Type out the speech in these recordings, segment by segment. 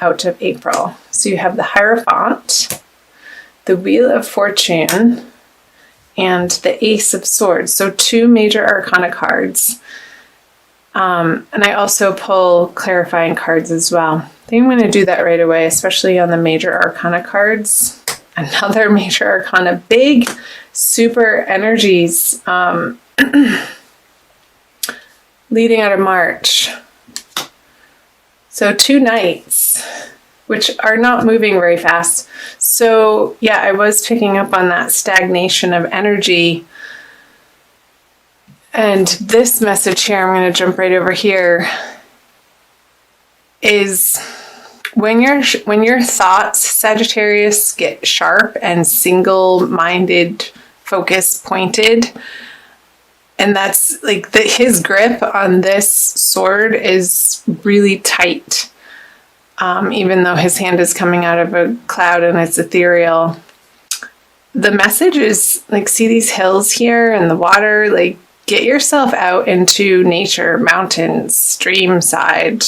out of April. So you have the Hierophant, the Wheel of Fortune, and the Ace of Swords. So 2 major arcana cards. And I also pull clarifying cards as well. I think I'm going to do that right away, especially on the major arcana cards. Another major arcana, big, super energies leading out of March. So 2 knights, which are not moving very fast. So yeah, I was picking up on that stagnation of energy. And this message here, I'm going to jump right over here, is when your thoughts, Sagittarius, get sharp and single-minded, focus-pointed, and that's like his grip on this sword is really tight. Even though his hand is coming out of a cloud and it's ethereal. The message is like, see these hills here and the water, like get yourself out into nature, mountains, stream side.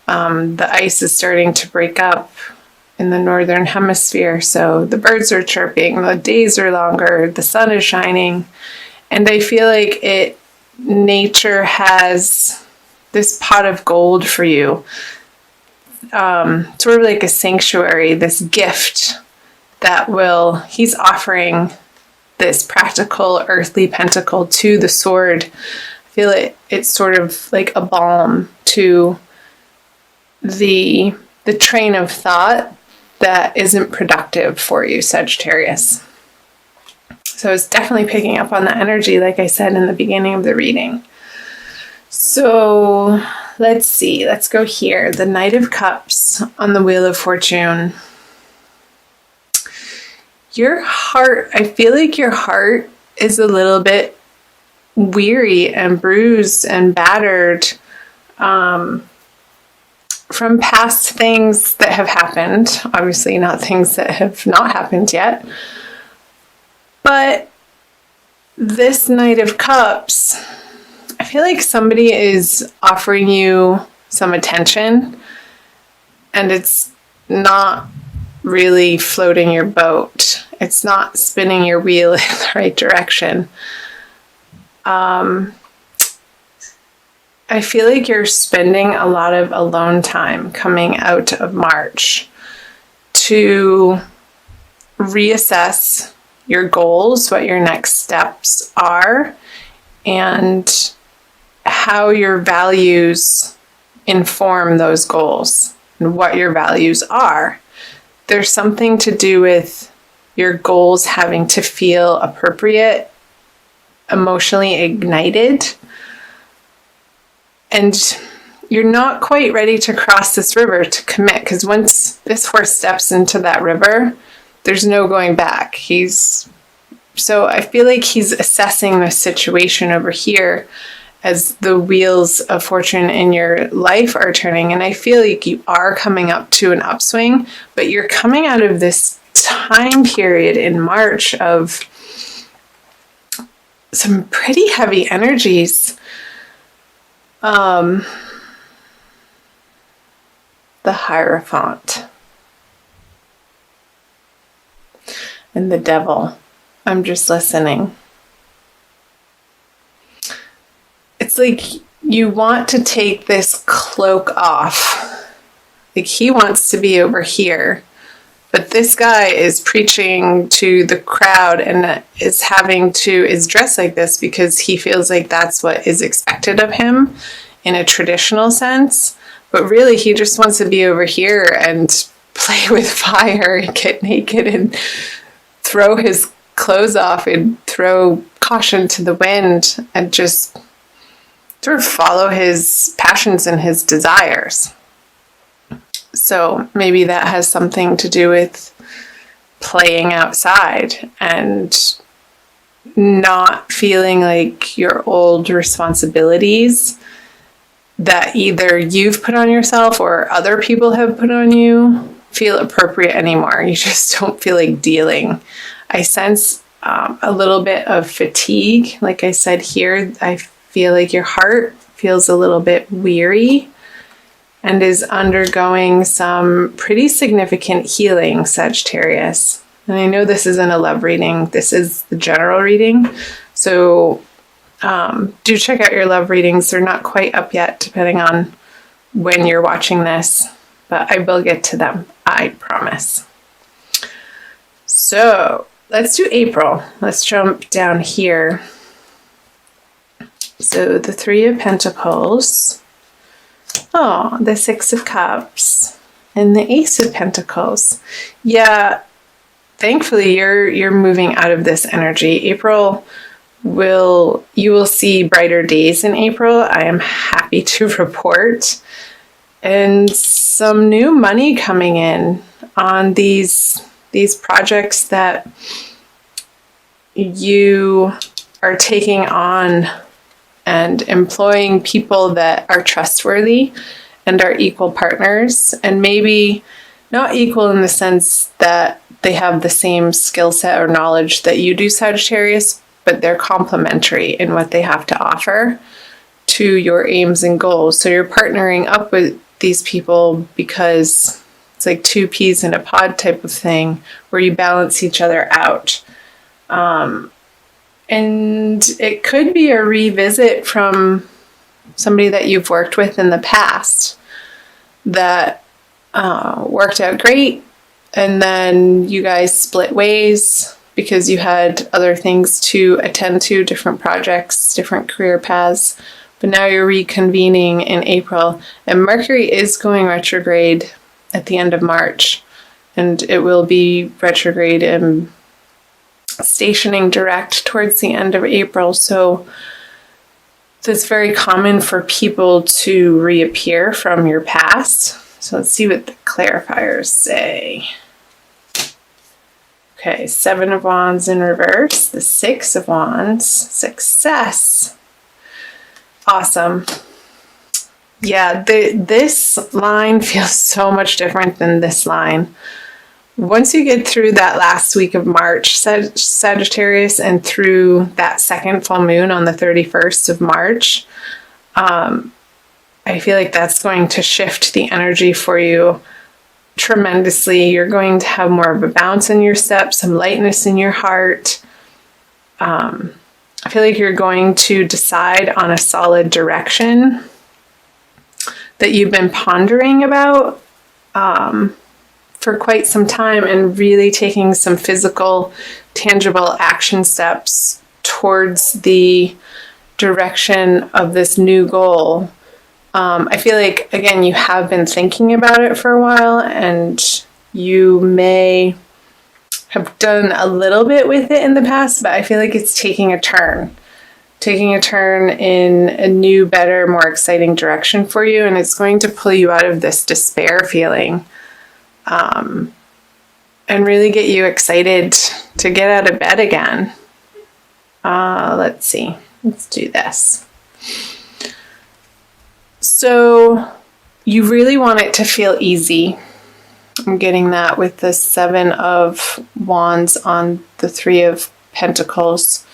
The ice is starting to break up in the northern hemisphere, so the birds are chirping, the days are longer, the sun is shining, and I feel like nature has this pot of gold for you. Sort of like a sanctuary, this gift that he's offering this practical earthly pentacle to the sword. I feel it's sort of like a balm to the train of thought that isn't productive for you, Sagittarius. So it's definitely picking up on the energy, like I said in the beginning of the reading. So let's see, let's go here. The Knight of Cups on the Wheel of Fortune. Your heart, I feel like your heart is a little bit weary and bruised and battered from past things that have happened. Obviously not things that have not happened yet. But this Knight of Cups, I feel like somebody is offering you some attention and it's not really floating your boat. It's not spinning your wheel in the right direction. I feel like you're spending a lot of alone time coming out of March to reassess your goals, what your next steps are, and how your values inform those goals and what your values are. There's something to do with your goals having to feel appropriate, emotionally ignited, and you're not quite ready to cross this river to commit, because once this horse steps into that river, there's no going back. So I feel like he's assessing the situation over here as the wheels of fortune in your life are turning. And I feel like you are coming up to an upswing, but you're coming out of this time period in March of some pretty heavy energies. The Hierophant and the Devil. I'm just listening. It's like you want to take this cloak off. Like he wants to be over here, but this guy is preaching to the crowd and is dressed like this because he feels like that's what is expected of him in a traditional sense. But really he just wants to be over here and play with fire and get naked and throw his clothes off and throw caution to the wind and just sort of follow his passions and his desires. So maybe that has something to do with playing outside and not feeling like your old responsibilities that either you've put on yourself or other people have put on you feel appropriate anymore. You just don't feel like dealing. I sense a little bit of fatigue. Like I said here, I feel like your heart feels a little bit weary and is undergoing some pretty significant healing, Sagittarius. And I know this isn't a love reading, this is the general reading. So do check out your love readings. They're not quite up yet, depending on when you're watching this, but I will get to them, I promise. So let's do April. Let's jump down here. So the Three of Pentacles, oh, the Six of Cups, and the Ace of Pentacles. Yeah, thankfully you're moving out of this energy. You will see brighter days in April. I am happy to report. And some new money coming in on these projects that you are taking on, and employing people that are trustworthy and are equal partners, and maybe not equal in the sense that they have the same skill set or knowledge that you do, Sagittarius, but they're complementary in what they have to offer to your aims and goals. So you're partnering up with these people because it's like two peas in a pod type of thing, where you balance each other out. And it could be a revisit from somebody that you've worked with in the past that worked out great, and then you guys split ways because you had other things to attend to, different projects, different career paths. But now you're reconvening in April, and Mercury is going retrograde at the end of March, and it will be retrograde and stationing direct towards the end of April. So it's very common for people to reappear from your past. So let's see what the clarifiers say. Okay, Seven of Wands in reverse, the Six of Wands, success. Awesome. Yeah, this line feels so much different than this line. Once you get through that last week of March, Sagittarius, and through that second full moon on the 31st of March, I feel like that's going to shift the energy for you tremendously. You're going to have more of a bounce in your step, some lightness in your heart. I feel like you're going to decide on a solid direction that you've been pondering about for quite some time, and really taking some physical, tangible action steps towards the direction of this new goal. I feel like, again, you have been thinking about it for a while, and you may have done a little bit with it in the past, but I feel like it's taking a turn in a new, better, more exciting direction for you, and it's going to pull you out of this despair feeling, and really get you excited to get out of bed again. Let's see. Let's do this. So you really want it to feel easy. I'm getting that with the Seven of Wands on the Three of Pentacles.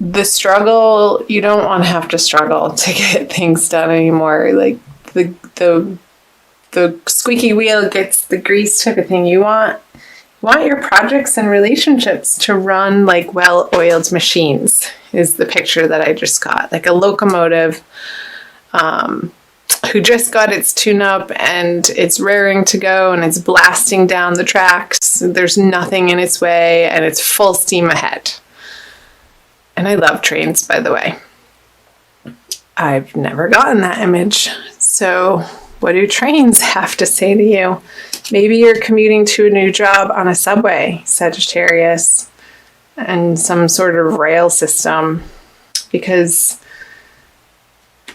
The struggle, you don't want to have to struggle to get things done anymore. Like the squeaky wheel gets the grease type of thing. You want your projects and relationships to run like well-oiled machines, is the picture that I just got. Like a locomotive who just got its tune-up and it's raring to go and it's blasting down the tracks. There's nothing in its way and it's full steam ahead. And I love trains, by the way. I've never gotten that image. So what do trains have to say to you? Maybe you're commuting to a new job on a subway, Sagittarius, and some sort of rail system, because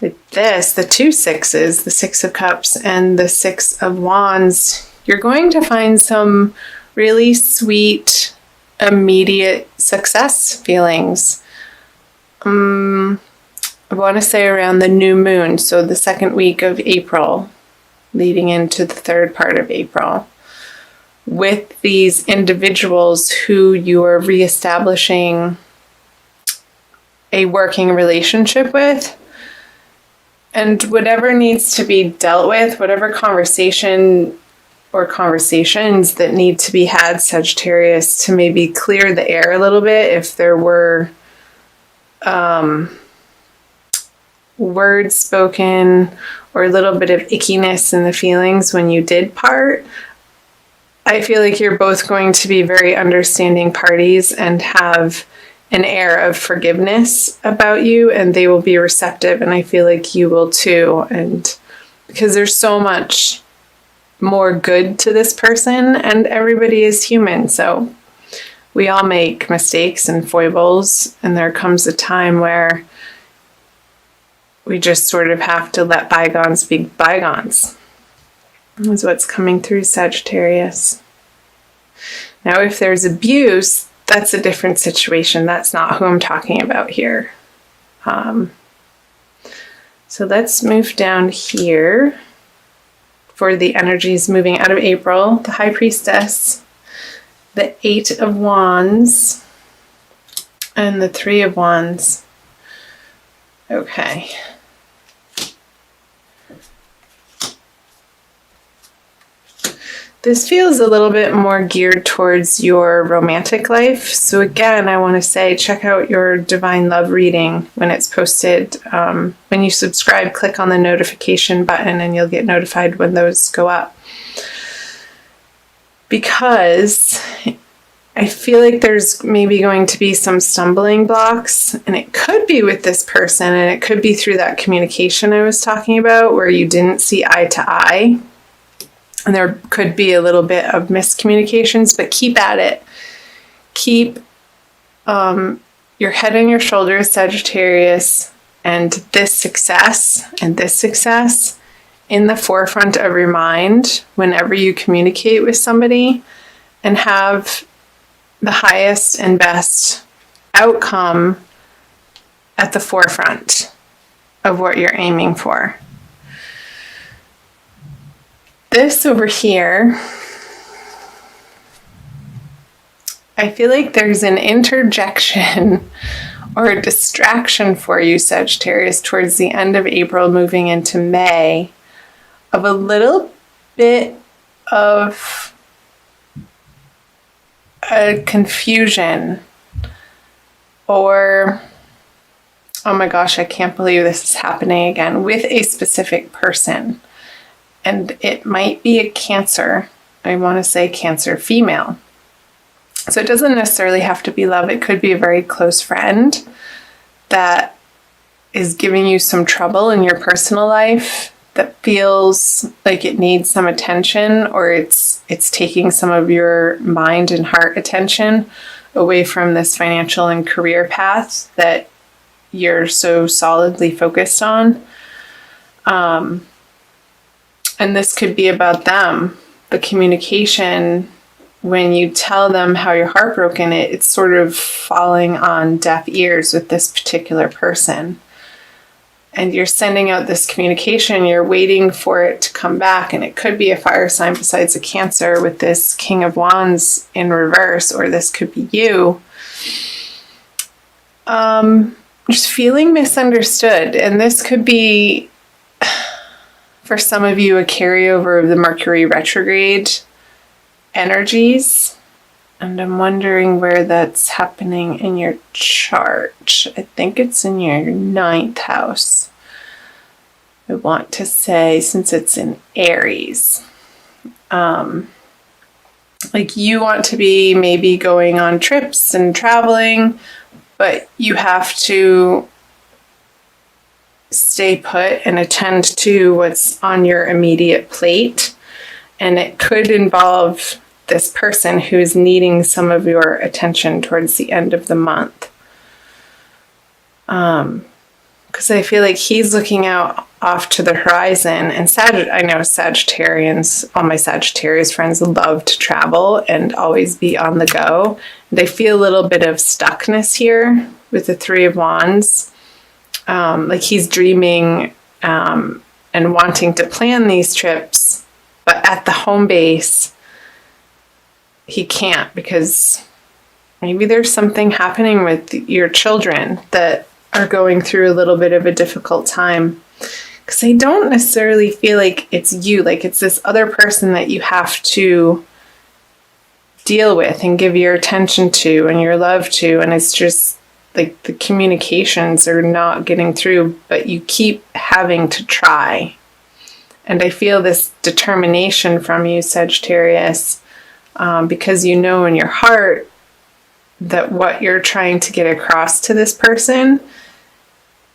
with this, the two sixes, the Six of Cups and the Six of Wands, you're going to find some really sweet, immediate success feelings. I want to say around the new moon, so the second week of April, leading into the third part of April, with these individuals who you are reestablishing a working relationship with. And whatever needs to be dealt with, whatever conversation or conversations that need to be had, Sagittarius, to maybe clear the air a little bit if there were words spoken or a little bit of ickiness in the feelings when you did part. I feel like you're both going to be very understanding parties and have an air of forgiveness about you, and they will be receptive, and I feel like you will too. And because there's so much more good to this person, and everybody is human, so we all make mistakes and foibles, and there comes a time where we just sort of have to let bygones be bygones. Is what's coming through, Sagittarius. Now, if there's abuse, that's a different situation. That's not who I'm talking about here. So let's move down here for the energies moving out of April. The High Priestess, the Eight of Wands, and the Three of Wands. Okay. This feels a little bit more geared towards your romantic life. So again, I want to say, check out your Divine Love reading when it's posted. When you subscribe, click on the notification button and you'll get notified when those go up. Because I feel like there's maybe going to be some stumbling blocks, and it could be with this person, and it could be through that communication I was talking about where you didn't see eye to eye. And there could be a little bit of miscommunications, but keep at it. Keep your head on your shoulders, Sagittarius, and this success in the forefront of your mind whenever you communicate with somebody, and have the highest and best outcome at the forefront of what you're aiming for. This over here, I feel like there's an interjection or a distraction for you, Sagittarius, towards the end of April, moving into May, of a little bit of a confusion, or, oh my gosh, I can't believe this is happening again, with a specific person. And it might be a Cancer. I want to say Cancer female. So it doesn't necessarily have to be love. It could be a very close friend that is giving you some trouble in your personal life, that feels like it needs some attention, or it's taking some of your mind and heart attention away from this financial and career path that you're so solidly focused on. And this could be about them. The communication, when you tell them how you're heartbroken, it's sort of falling on deaf ears with this particular person. And you're sending out this communication, you're waiting for it to come back, and it could be a fire sign besides a Cancer with this King of Wands in reverse, or this could be you. Just feeling misunderstood. And this could be, for some of you, a carryover of the Mercury retrograde energies. And I'm wondering where that's happening in your chart. I think it's in your 9th house. I want to say, since it's in Aries. Like you want to be maybe going on trips and traveling, but you have to stay put and attend to what's on your immediate plate. And it could involve this person who's needing some of your attention towards the end of the month. Because I feel like he's looking out off to the horizon. And I know Sagittarians, all my Sagittarius friends love to travel and always be on the go. They feel a little bit of stuckness here with the Three of Wands. Like he's dreaming and wanting to plan these trips, but at the home base, he can't, because maybe there's something happening with your children that are going through a little bit of a difficult time. Because I don't necessarily feel like it's you, like it's this other person that you have to deal with and give your attention to and your love to, and it's just like the communications are not getting through, but you keep having to try. And I feel this determination from you, Sagittarius, because you know in your heart that what you're trying to get across to this person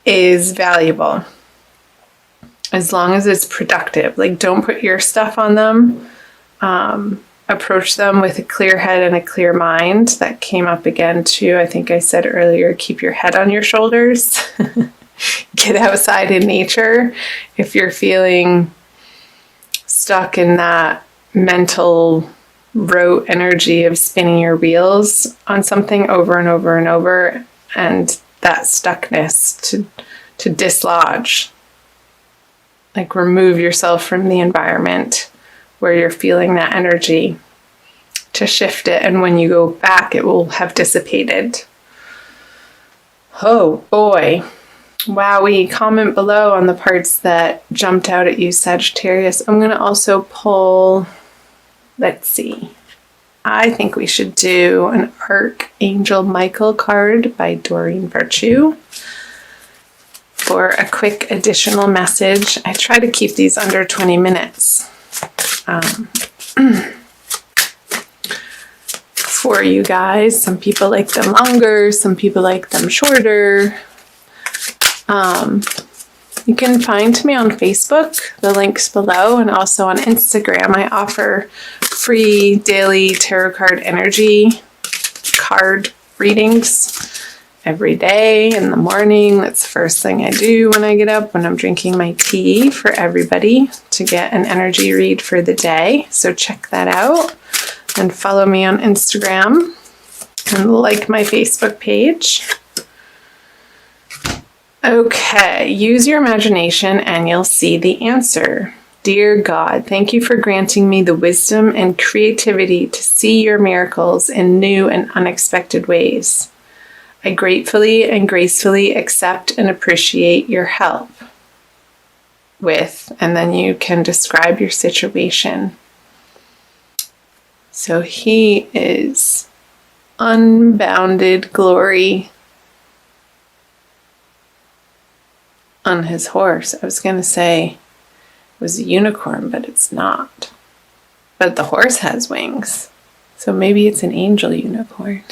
is valuable. As long as it's productive. Like, don't put your stuff on them. Approach them with a clear head and a clear mind. That came up again too. I think I said earlier, keep your head on your shoulders. Get outside in nature. If you're feeling stuck in that mental rote energy of spinning your wheels on something over and over and over, and that stuckness to dislodge. Like, remove yourself from the environment where you're feeling that energy, to shift it, and when you go back it will have dissipated. Oh boy. Wowee. Comment below on the parts that jumped out at you, Sagittarius. I'm going to also pull, let's see, I think we should do an Archangel Michael card by Doreen Virtue for a quick additional message. I try to keep these under 20 minutes. For you guys. Some people like them longer, some people like them shorter. You can find me on Facebook, the link's below, and also on Instagram. I offer free daily tarot card energy card readings every day in the morning. That's the first thing I do when I get up, when I'm drinking my tea, for everybody to get an energy read for the day. So check that out and follow me on Instagram and like my Facebook page. Okay, use your imagination and you'll see the answer. Dear God, thank you for granting me the wisdom and creativity to see your miracles in new and unexpected ways. I gratefully and gracefully accept and appreciate your help with, and then you can describe your situation. So he is unbounded glory on his horse. I was going to say it was a unicorn, but it's not. But the horse has wings. So maybe it's an angel unicorn.